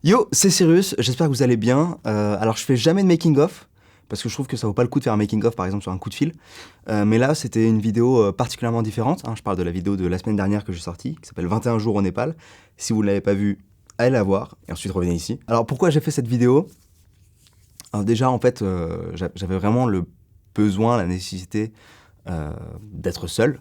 Yo, c'est Cyrus, j'espère que vous allez bien. Alors je fais jamais de making of, parce que je trouve que ça vaut pas le coup de faire un making of par exemple sur un coup de fil. Mais là c'était une vidéo particulièrement différente, hein. Je parle de la vidéo de la semaine dernière que j'ai sortie, qui s'appelle 21 jours au Népal. Si vous ne l'avez pas vue, allez la voir, et ensuite revenez ici. Alors pourquoi j'ai fait cette vidéo? Alors déjà en fait, j'avais vraiment le besoin, la nécessité d'être seul,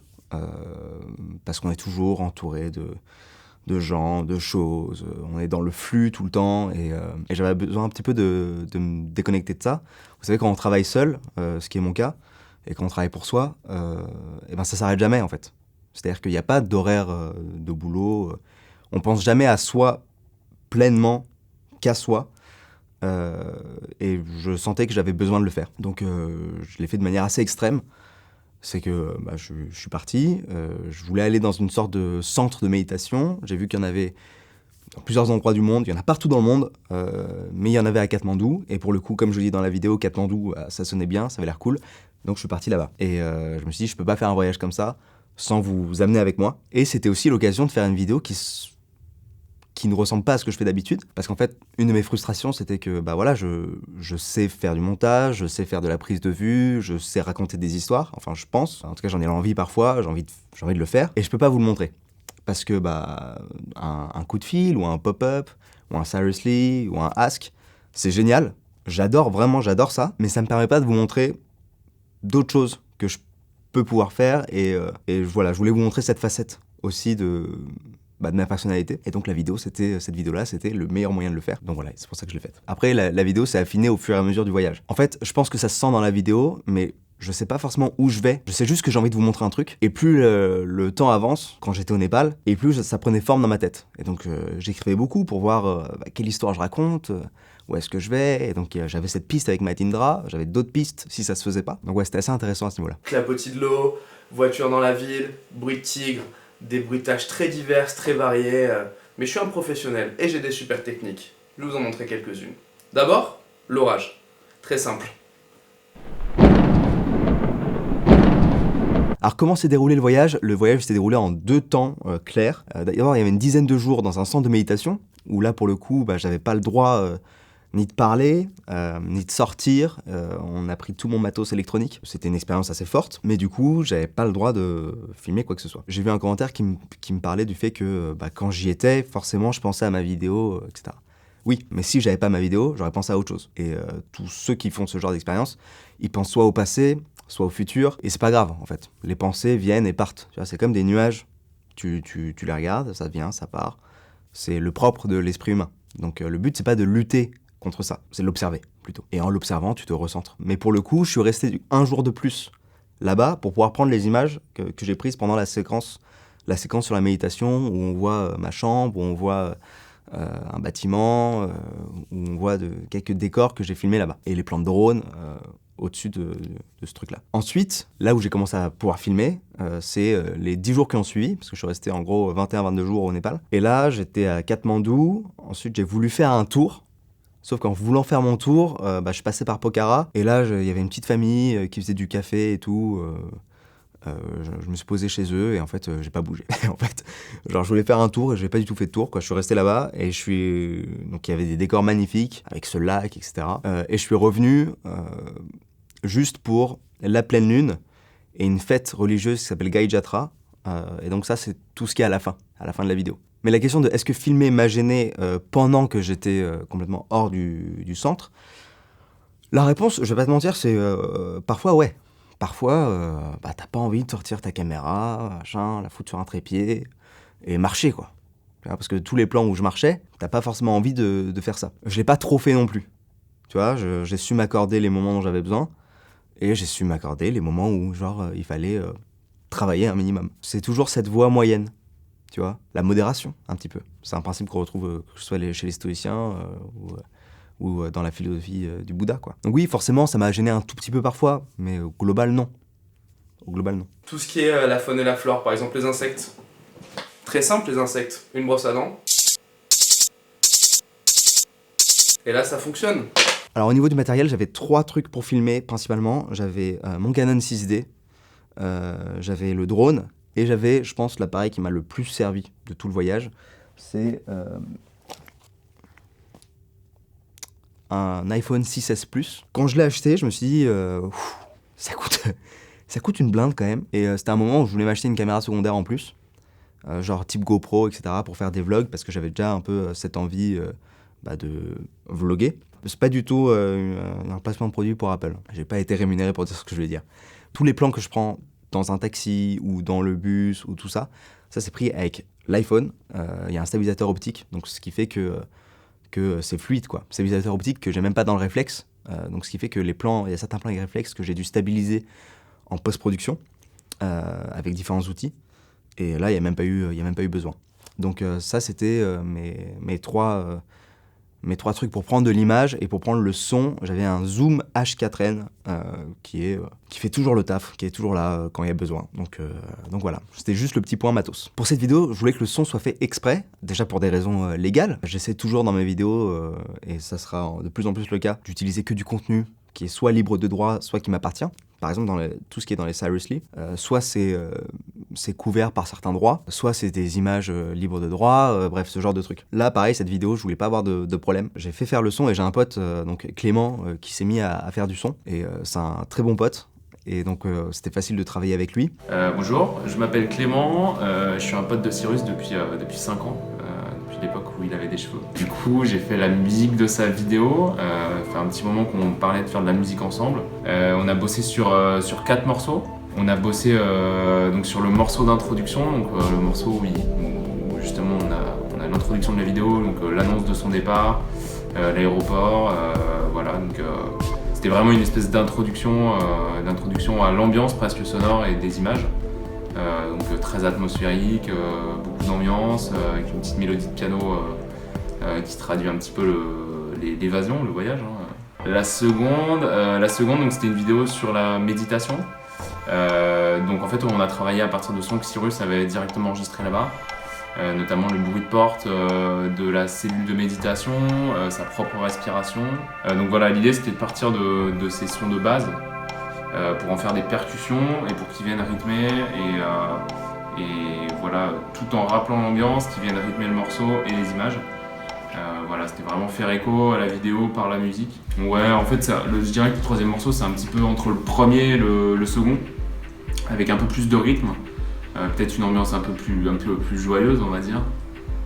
parce qu'on est toujours entouré de gens, de choses, on est dans le flux tout le temps, et j'avais besoin un petit peu de me déconnecter de ça. Vous savez, quand on travaille seul, ce qui est mon cas, et quand on travaille pour soi, et ben ça s'arrête jamais en fait. C'est-à-dire qu'il n'y a pas d'horaire de boulot, on pense jamais à soi pleinement qu'à soi, et je sentais que j'avais besoin de le faire. Donc je l'ai fait de manière assez extrême. C'est que je suis parti, je voulais aller dans une sorte de centre de méditation. J'ai vu qu'il y en avait dans plusieurs endroits du monde, il y en a partout dans le monde, mais il y en avait à Katmandou. Et pour le coup, comme je dis dans la vidéo, Katmandou, ça sonnait bien, ça avait l'air cool. Donc je suis parti là-bas. Et je me suis dit, je peux pas faire un voyage comme ça sans vous amener avec moi. Et c'était aussi l'occasion de faire une vidéo qui ne ressemble pas à ce que je fais d'habitude. Parce qu'en fait, une de mes frustrations, c'était que je sais faire du montage, je sais faire de la prise de vue, je sais raconter des histoires, enfin je pense. En tout cas, j'en ai l'envie parfois, j'ai envie de le faire. Et je peux pas vous le montrer. Parce que un coup de fil, ou un pop-up, ou un Seriously, ou un Ask, c'est génial. J'adore ça, mais ça me permet pas de vous montrer d'autres choses que je peux pouvoir faire. Et voilà, je voulais vous montrer cette facette aussi de ma personnalité. Et donc cette vidéo-là, c'était le meilleur moyen de le faire. Donc voilà, c'est pour ça que je l'ai faite. Après, la vidéo s'est affinée au fur et à mesure du voyage. En fait, je pense que ça se sent dans la vidéo, mais je sais pas forcément où je vais. Je sais juste que j'ai envie de vous montrer un truc. Et plus le temps avance, quand j'étais au Népal, et plus ça prenait forme dans ma tête. Et donc j'écrivais beaucoup pour voir quelle histoire je raconte, où est-ce que je vais. Et donc j'avais cette piste avec Matindra, j'avais d'autres pistes si ça se faisait pas. Donc ouais, c'était assez intéressant à ce niveau-là. Clapotis de l'eau, voiture dans la ville, bruit de tigre, des bruitages très divers, très variés. Mais je suis un professionnel et j'ai des super techniques. Je vais vous en montrer quelques-unes. D'abord, l'orage. Très simple. Alors comment s'est déroulé le voyage? Le voyage s'est déroulé en 2 temps clairs. D'abord, il y avait une dizaine de jours dans un centre de méditation, où là, pour le coup, j'avais pas le droit ni de parler, ni de sortir. On a pris tout mon matos électronique. C'était une expérience assez forte, mais du coup, j'avais pas le droit de filmer quoi que ce soit. J'ai vu un commentaire qui me parlait du fait que quand j'y étais, forcément, je pensais à ma vidéo, etc. Oui, mais si j'avais pas ma vidéo, j'aurais pensé à autre chose. Et tous ceux qui font ce genre d'expérience, ils pensent soit au passé, soit au futur, et c'est pas grave en fait. Les pensées viennent et partent. Tu vois, c'est comme des nuages. Tu les regardes, ça vient, ça part. C'est le propre de l'esprit humain. Donc le but, c'est pas de lutter contre ça, c'est de l'observer plutôt. Et en l'observant, tu te recentres. Mais pour le coup, je suis resté un jour de plus là-bas pour pouvoir prendre les images que j'ai prises pendant la séquence sur la méditation, où on voit ma chambre, où on voit un bâtiment, où on voit quelques décors que j'ai filmés là-bas. Et les plans de drone au-dessus de ce truc-là. Ensuite, là où j'ai commencé à pouvoir filmer, c'est les 10 jours qui ont suivi, parce que je suis resté en gros 21-22 jours au Népal. Et là, j'étais à Katmandou. Ensuite, j'ai voulu faire un tour. Sauf qu'en voulant faire mon tour, je passais par Pokhara. Et là, il y avait une petite famille qui faisait du café et tout. Je me suis posé chez eux et en fait, j'ai pas bougé. En fait, genre, je voulais faire un tour et j'ai pas du tout fait de tour, quoi. Je suis resté là-bas et donc il y avait des décors magnifiques avec ce lac, etc. Et je suis revenu juste pour la pleine lune et une fête religieuse qui s'appelle Gai Jatra. Et donc ça, c'est tout ce qui est à la fin de la vidéo. Mais la question de est-ce que filmer m'a gêné pendant que j'étais complètement hors du centre, la réponse, je vais pas te mentir, c'est parfois ouais. Parfois, t'as pas envie de sortir ta caméra, machin, la foutre sur un trépied et marcher, quoi. Tu vois, parce que tous les plans où je marchais, t'as pas forcément envie de faire ça. Je l'ai pas trop fait non plus. Tu vois, j'ai su m'accorder les moments dont j'avais besoin et j'ai su m'accorder les moments où, genre, il fallait travailler un minimum. C'est toujours cette voie moyenne, tu vois, la modération, un petit peu. C'est un principe qu'on retrouve, que ce soit chez les stoïciens ou dans la philosophie du Bouddha, quoi. Donc oui, forcément, ça m'a gêné un tout petit peu parfois, mais au global, non. Au global, non. Tout ce qui est la faune et la flore, par exemple les insectes. Très simple les insectes. Une brosse à dents. Et là ça fonctionne. Alors au niveau du matériel, j'avais 3 trucs pour filmer principalement. J'avais mon Canon 6D, j'avais le drone, et j'avais, je pense, l'appareil qui m'a le plus servi de tout le voyage. C'est un iPhone 6S Plus. Quand je l'ai acheté, je me suis dit, ça coûte une blinde quand même. Et c'était un moment où je voulais m'acheter une caméra secondaire en plus, genre type GoPro, etc., pour faire des vlogs, parce que j'avais déjà un peu cette envie de vlogger. C'est pas du tout un placement de produit pour Apple. J'ai pas été rémunéré pour dire ce que je vais dire. Tous les plans que je prends dans un taxi ou dans le bus ou tout ça, ça c'est pris avec l'iPhone. Il y a un stabilisateur optique, donc ce qui fait que c'est fluide, quoi. Stabilisateur optique que j'ai même pas dans le réflexe. Donc ce qui fait que il y a certains plans avec réflexe que j'ai dû stabiliser en post-production avec différents outils. Et là, il n'y a même pas eu besoin. Donc ça, c'était mes trois trucs pour prendre de l'image et pour prendre le son. J'avais un Zoom H4n qui fait toujours le taf, qui est toujours là quand il y a besoin. Donc voilà, c'était juste le petit point matos. Pour cette vidéo, je voulais que le son soit fait exprès, déjà pour des raisons légales. J'essaie toujours dans mes vidéos, et ça sera de plus en plus le cas, d'utiliser que du contenu qui est soit libre de droit, soit qui m'appartient. Par exemple, tout ce qui est dans les Seriously, soit c'est couvert par certains droits, soit c'est des images libres de droit, bref, ce genre de trucs. Là, pareil, cette vidéo, je voulais pas avoir de problème. J'ai fait faire le son et j'ai un pote, donc Clément, qui s'est mis à faire du son. Et c'est un très bon pote. Et donc, c'était facile de travailler avec lui. Bonjour, je m'appelle Clément, je suis un pote de Cyrus depuis 5 ans. Depuis l'époque où il avait des cheveux. Du coup, j'ai fait la musique de sa vidéo. Ça fait un petit moment qu'on parlait de faire de la musique ensemble. On a bossé sur 4 morceaux. On a bossé donc sur le morceau d'introduction, donc le morceau où justement on a l'introduction de la vidéo, donc l'annonce de son départ, l'aéroport, voilà. Donc c'était vraiment une espèce d'introduction à l'ambiance presque sonore et des images. Donc très atmosphérique, beaucoup d'ambiance, avec une petite mélodie de piano qui traduit un petit peu l'évasion, le voyage. La seconde, donc c'était une vidéo sur la méditation. Donc en fait on a travaillé à partir de sons que Cyrus avait directement enregistrés là-bas, notamment le bruit de porte de la cellule de méditation, sa propre respiration. Donc voilà, l'idée c'était de partir de ces sons de base pour en faire des percussions et pour qu'ils viennent rythmer et voilà, tout en rappelant l'ambiance, qu'ils viennent rythmer le morceau et les images. Voilà, c'était vraiment faire écho à la vidéo par la musique. Ouais, en fait, je dirais que le troisième morceau, c'est un petit peu entre le premier et le second, avec un peu plus de rythme, peut-être une ambiance un peu plus joyeuse, on va dire,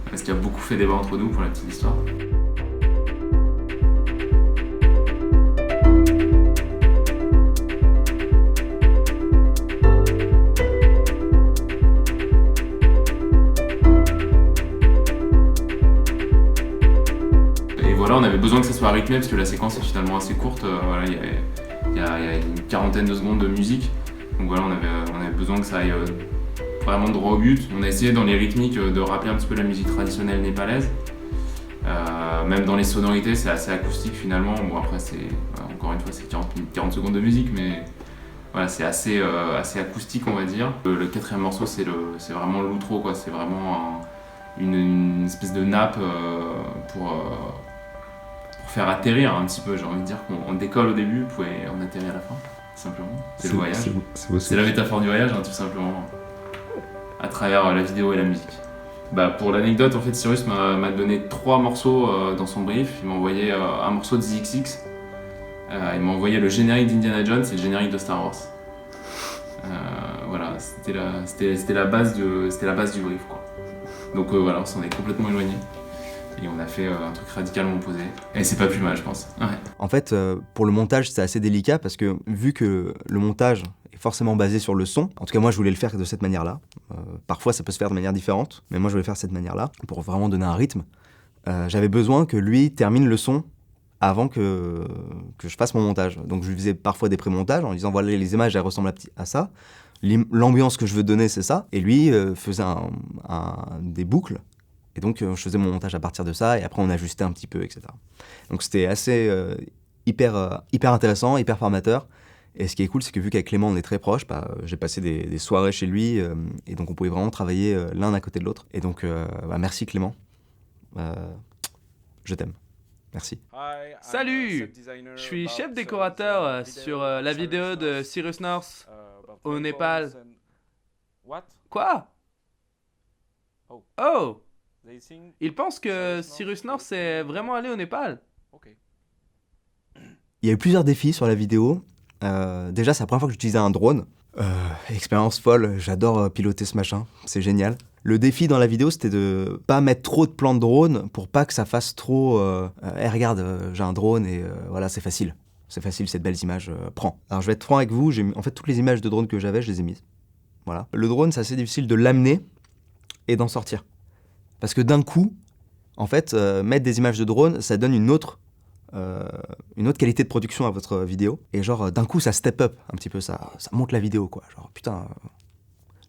parce qu'il y a beaucoup fait débat entre nous pour la petite histoire. Voilà, on avait besoin que ça soit rythmé parce que la séquence est finalement assez courte. Voilà, il y a une quarantaine de secondes de musique. Donc voilà, on avait besoin que ça aille vraiment droit au but. On a essayé dans les rythmiques de rappeler un petit peu la musique traditionnelle népalaise. Même dans les sonorités, c'est assez acoustique finalement. Bon après, encore une fois, c'est 40 secondes de musique, mais voilà, c'est assez acoustique, on va dire. Le quatrième morceau, c'est vraiment l'outro, quoi. C'est vraiment une espèce de nappe pour faire atterrir un petit peu, j'ai envie de dire qu'on décolle au début, puis on atterrit à la fin, simplement. C'est le voyage. C'est la métaphore du voyage, tout simplement, à travers la vidéo et la musique. Pour l'anecdote, en fait, Cyrus m'a donné 3 morceaux dans son brief. Il m'a envoyé un morceau de ZXX, il m'a envoyé le générique d'Indiana Jones et le générique de Star Wars. Voilà, c'était la base du brief, quoi. Donc voilà, on s'en est complètement éloigné. Et on a fait un truc radicalement opposé. Et c'est pas plus mal, je pense. Ouais. En fait, pour le montage, c'est assez délicat parce que vu que le montage est forcément basé sur le son, en tout cas moi je voulais le faire de cette manière-là. Parfois ça peut se faire de manière différente, mais moi je voulais faire de cette manière-là pour vraiment donner un rythme. J'avais besoin que lui termine le son avant que je fasse mon montage. Donc je lui faisais parfois des pré-montages en lui disant voilà, les images elles ressemblent à ça, l'ambiance que je veux donner c'est ça, et lui faisait des boucles. Et donc, je faisais mon montage à partir de ça, et après, on ajustait un petit peu, etc. Donc, c'était assez hyper intéressant, hyper formateur. Et ce qui est cool, c'est que vu qu'avec Clément, on est très proches, j'ai passé des soirées chez lui, et donc on pouvait vraiment travailler l'un à côté de l'autre. Et donc, merci Clément. Je t'aime. Merci. Salut! Je suis chef décorateur sur la vidéo de Cyrus North au Népal. Quoi? Oh! Ils pensent que Cyrus North est vraiment allé au Népal. Il y a eu plusieurs défis sur la vidéo. Déjà, c'est la première fois que j'utilisais un drone. Expérience folle, j'adore piloter ce machin, c'est génial. Le défi dans la vidéo, c'était de pas mettre trop de plans de drone pour pas que ça fasse trop hey, regarde, j'ai un drone et voilà, c'est facile. C'est facile, c'est de belles images, prends. Alors je vais être franc avec vous, en fait toutes les images de drone que j'avais, je les ai mises. Voilà. Le drone, c'est assez difficile de l'amener et d'en sortir. Parce que d'un coup, en fait, mettre des images de drone, ça donne une autre qualité de production à votre vidéo. Et genre, d'un coup, ça step up un petit peu, ça monte la vidéo, quoi. Genre, putain,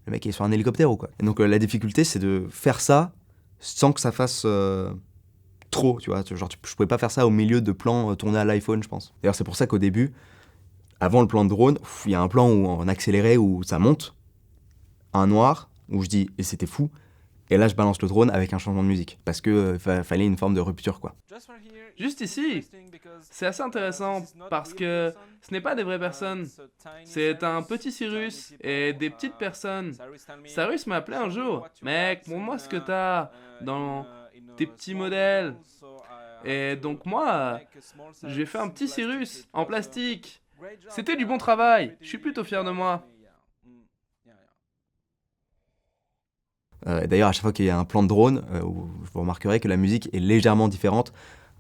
le mec est sur un hélicoptère ou quoi. Et donc, la difficulté, c'est de faire ça sans que ça fasse trop, tu vois. Genre, je pouvais pas faire ça au milieu de plans tournés à l'iPhone, je pense. D'ailleurs, c'est pour ça qu'au début, avant le plan de drone, il y a un plan où, en accéléré où ça monte, un noir, où je dis, et c'était fou. Et là, je balance le drone avec un changement de musique. Parce que fallait une forme de rupture, quoi. Juste ici, c'est assez intéressant parce que ce n'est pas des vraies personnes. C'est un petit Cyrus et des petites personnes. Cyrus m'a appelé un jour. Mec, montre-moi ce que t'as dans tes petits modèles. Et donc moi, j'ai fait un petit Cyrus en plastique. C'était du bon travail. Je suis plutôt fier de moi. D'ailleurs, à chaque fois qu'il y a un plan de drone, vous remarquerez que la musique est légèrement différente,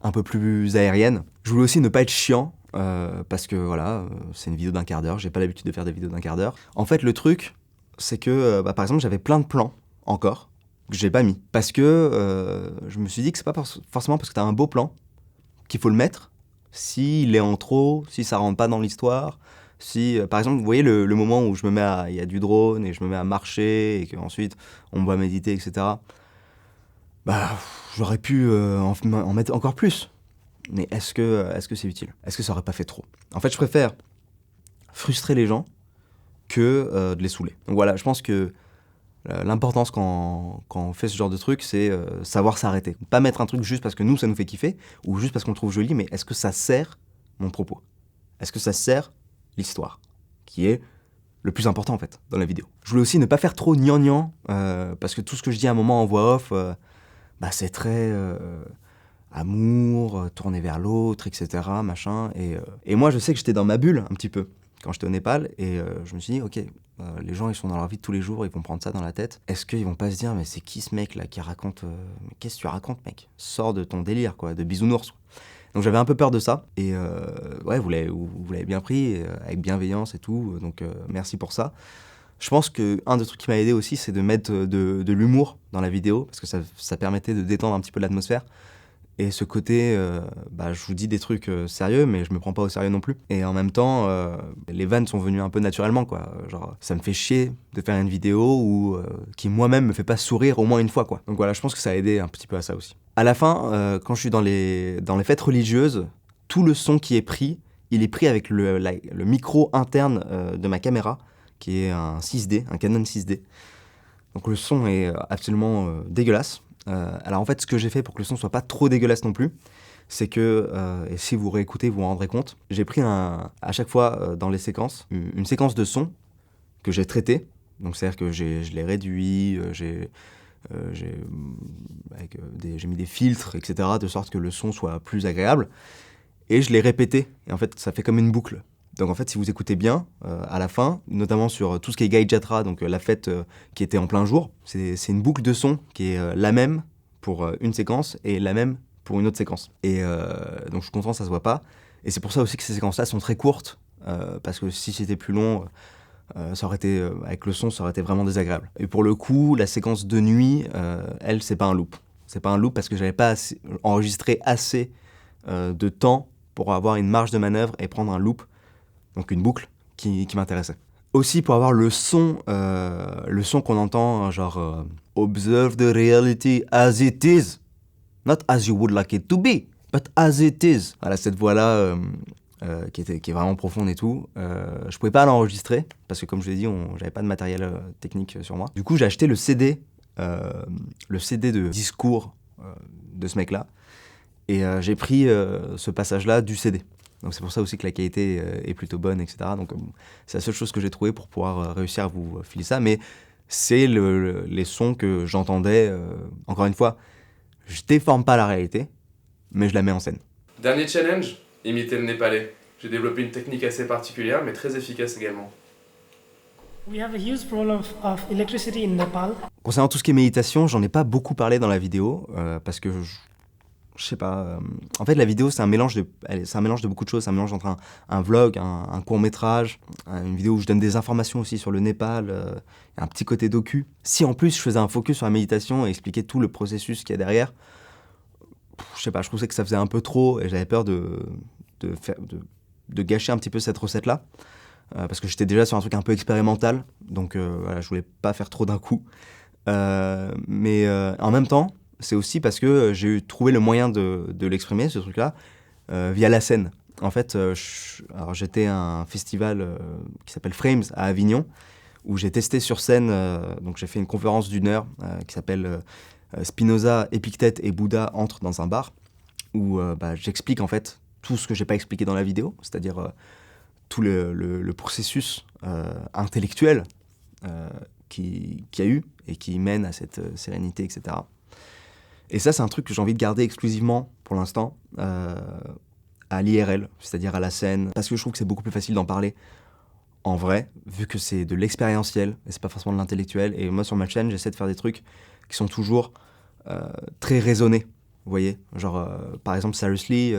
un peu plus aérienne. Je voulais aussi ne pas être chiant, parce que voilà, c'est une vidéo d'1 quart d'heure, j'ai pas l'habitude de faire des vidéos d'1 quart d'heure. En fait, le truc, c'est que, par exemple, j'avais plein de plans, encore, que j'ai pas mis. Parce que je me suis dit que c'est pas forcément parce que t'as un beau plan qu'il faut le mettre, s'il est en trop, si ça rentre pas dans l'histoire. Si, par exemple, vous voyez le moment où il y a du drone et je me mets à marcher et qu'ensuite on me voit méditer, etc. Bah, j'aurais pu en mettre encore plus. Mais est-ce que c'est utile? Est-ce que ça aurait pas fait trop? En fait, je préfère frustrer les gens que de les saouler. Donc voilà, je pense que l'importance quand on fait ce genre de truc, c'est savoir s'arrêter. Pas mettre un truc juste parce que nous, ça nous fait kiffer ou juste parce qu'on le trouve joli, mais est-ce que ça sert mon propos? Est-ce que ça sert l'histoire, qui est le plus important en fait dans la vidéo. Je voulais aussi ne pas faire trop gnangnan, parce que tout ce que je dis à un moment en voix off, c'est très amour, tourné vers l'autre, etc. Machin. Et moi je sais que j'étais dans ma bulle un petit peu quand j'étais au Népal, et je me suis dit, ok, les gens ils sont dans leur vie de tous les jours, ils vont prendre ça dans la tête. Est-ce qu'ils vont pas se dire, mais c'est qui ce mec là qui raconte, mais qu'est-ce que tu racontes mec? Sors de ton délire quoi, de bisounours. Donc j'avais un peu peur de ça, et ouais, vous l'avez bien pris, avec bienveillance et tout, donc merci pour ça. Je pense qu'un des trucs qui m'a aidé aussi, c'est de mettre de l'humour dans la vidéo, parce que ça permettait de détendre un petit peu l'atmosphère. Et ce côté, je vous dis des trucs sérieux, mais je me prends pas au sérieux non plus. Et en même temps, les vannes sont venues un peu naturellement, quoi. Genre, ça me fait chier de faire une vidéo qui moi-même me fait pas sourire au moins une fois, quoi. Donc voilà, je pense que ça a aidé un petit peu à ça aussi. À la fin, quand je suis dans les fêtes religieuses, tout le son qui est pris, il est pris avec le micro interne de ma caméra, qui est un 6D, un Canon 6D. Donc le son est absolument dégueulasse. Alors en fait, ce que j'ai fait pour que le son soit pas trop dégueulasse non plus, c'est que, et si vous réécoutez, vous vous rendrez compte, j'ai pris à chaque fois dans les séquences, une séquence de son que j'ai traitée. Donc c'est-à-dire que je l'ai réduit, j'ai mis des filtres, etc., de sorte que le son soit plus agréable. Et je l'ai répété. Et en fait, ça fait comme une boucle. Donc en fait, si vous écoutez bien, à la fin, notamment sur tout ce qui est Gaï Jatra, donc la fête qui était en plein jour, c'est une boucle de son qui est la même pour une séquence et la même pour une autre séquence. Et donc je suis content, ça se voit pas. Et c'est pour ça aussi que ces séquences-là sont très courtes, parce que si c'était plus long, ça aurait été, avec le son, ça aurait été vraiment désagréable. Et pour le coup, la séquence de nuit, elle, c'est pas un loop. C'est pas un loop parce que j'avais pas enregistré assez de temps pour avoir une marge de manœuvre et prendre un loop, donc une boucle qui m'intéressait. Aussi pour avoir le son qu'on entend, genre observe the reality as it is, not as you would like it to be, but as it is. Voilà, cette voix-là qui est vraiment profonde et tout. Je pouvais pas l'enregistrer parce que comme je l'ai dit, j'avais pas de matériel technique sur moi. Du coup, j'ai acheté le CD de discours de ce mec-là, et j'ai pris ce passage-là du CD. Donc c'est pour ça aussi que la qualité est plutôt bonne, etc. Donc c'est la seule chose que j'ai trouvée pour pouvoir réussir à vous filer ça. Mais c'est les sons que j'entendais. Encore une fois, je déforme pas la réalité, mais je la mets en scène. Dernier challenge, imiter le Népalais. J'ai développé une technique assez particulière, mais très efficace également. We have a huge problem of electricity in Nepal. Concernant tout ce qui est méditation, j'en ai pas beaucoup parlé dans la vidéo, parce que je sais pas. En fait, la vidéo, c'est un mélange de beaucoup de choses. C'est un mélange entre un vlog, un court-métrage, une vidéo où je donne des informations aussi sur le Népal, un petit côté docu. Si en plus je faisais un focus sur la méditation et expliquer tout le processus qu'il y a derrière, je sais pas, je trouvais que ça faisait un peu trop et j'avais peur de gâcher un petit peu cette recette-là. Parce que j'étais déjà sur un truc un peu expérimental, donc voilà, je voulais pas faire trop d'un coup. Mais en même temps, c'est aussi parce que j'ai trouvé le moyen de l'exprimer, ce truc-là, via la scène. En fait, alors j'étais à un festival qui s'appelle Frames à Avignon, où j'ai testé sur scène, donc j'ai fait une conférence d'1 heure qui s'appelle Spinoza, Épictète et Bouddha entrent dans un bar, où j'explique en fait tout ce que j'ai pas expliqué dans la vidéo, c'est-à-dire tout le processus intellectuel qu'il y a eu et qui mène à cette sérénité, etc. Et ça, c'est un truc que j'ai envie de garder exclusivement, pour l'instant, à l'IRL, c'est-à-dire à la scène, parce que je trouve que c'est beaucoup plus facile d'en parler en vrai, vu que c'est de l'expérientiel, et c'est pas forcément de l'intellectuel. Et moi, sur ma chaîne, j'essaie de faire des trucs qui sont toujours très raisonnés, vous voyez. Genre, par exemple, Seriously,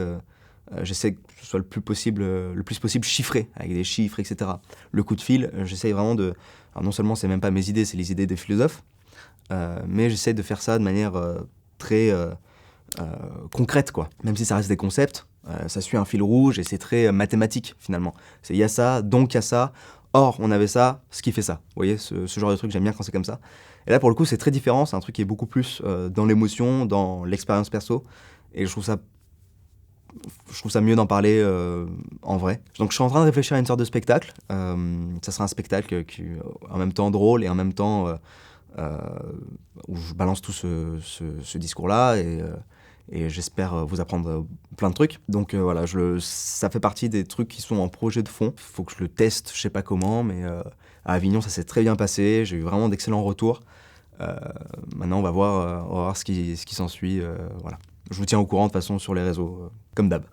j'essaie que ce soit le plus possible chiffré, avec des chiffres, etc. Le coup de fil, j'essaie vraiment de... Alors non seulement c'est même pas mes idées, c'est les idées des philosophes, mais j'essaie de faire ça de manière très concrète, quoi. Même si ça reste des concepts, ça suit un fil rouge et c'est très mathématique, finalement. C'est il y a ça, donc il y a ça, or on avait ça, ce qui fait ça. Vous voyez, ce genre de truc, j'aime bien quand c'est comme ça. Et là, pour le coup, c'est très différent, c'est un truc qui est beaucoup plus dans l'émotion, dans l'expérience perso, et je trouve ça mieux d'en parler en vrai. Donc je suis en train de réfléchir à une sorte de spectacle. Ça sera un spectacle qui en même temps drôle et en même temps où je balance tout ce discours-là et j'espère vous apprendre plein de trucs. Donc voilà, ça fait partie des trucs qui sont en projet de fond. Il faut que je le teste, je sais pas comment, mais à Avignon ça s'est très bien passé. J'ai eu vraiment d'excellents retours. Maintenant on va voir ce qui s'ensuit. Voilà. Je vous tiens au courant de toute façon sur les réseaux, comme d'hab.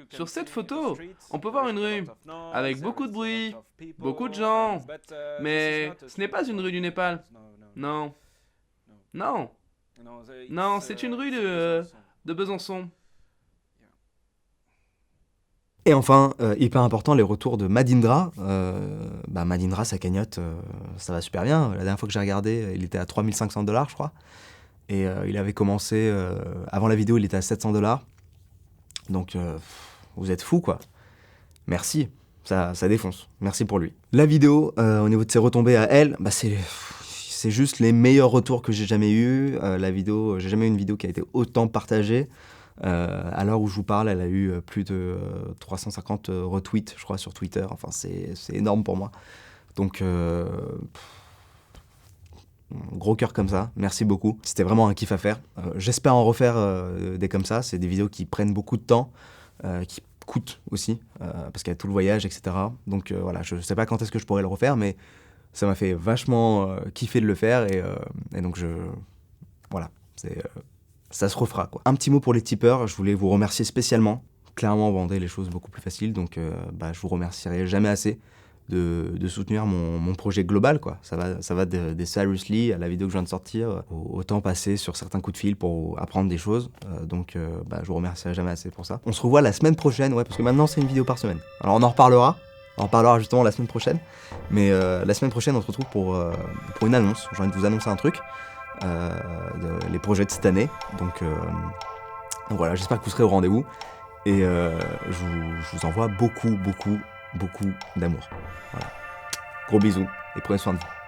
Sur cette photo, on peut voir une rue avec beaucoup de bruit, beaucoup de gens, mais ce n'est pas une rue du Népal. Non. Non. Non, c'est une rue de Besançon. Et enfin, hyper important, les retours de Madindra. Madindra, sa cagnotte, ça va super bien. La dernière fois que j'ai regardé, il était à 3 500 $, je crois. Et il avait commencé, avant la vidéo, il était à 700 $. Donc, vous êtes fous, quoi. Merci, ça défonce. Merci pour lui. La vidéo, au niveau de ses retombées à elle, c'est juste les meilleurs retours que j'ai jamais eu. La vidéo, j'ai jamais eu une vidéo qui a été autant partagée. À l'heure où je vous parle, elle a eu plus de 350 retweets, je crois, sur Twitter. Enfin, c'est énorme pour moi. Donc, gros cœur comme ça, merci beaucoup. C'était vraiment un kiff à faire. J'espère en refaire des comme ça. C'est des vidéos qui prennent beaucoup de temps, qui coûtent aussi, parce qu'il y a tout le voyage, etc. Donc voilà, je sais pas quand est-ce que je pourrais le refaire, mais ça m'a fait vachement kiffer de le faire. Et donc voilà, ça se refera, quoi. Un petit mot pour les tipeurs, je voulais vous remercier spécialement. Clairement, vous rendez les choses beaucoup plus faciles, donc je vous remercierai jamais assez de soutenir mon projet global, quoi. Ça va des Seriously à la vidéo que je viens de sortir, au temps passé sur certains coups de fil pour apprendre des choses. Donc je vous remercierai jamais assez pour ça. On se revoit la semaine prochaine, ouais, parce que maintenant c'est une vidéo par semaine. Alors on en reparlera. On en parlera justement la semaine prochaine. Mais la semaine prochaine, on se retrouve pour une annonce. J'ai envie de vous annoncer un truc. Les projets de cette année. Donc voilà, j'espère que vous serez au rendez-vous. Et je vous envoie beaucoup d'amour. Voilà. Gros bisous et prenez soin de vous.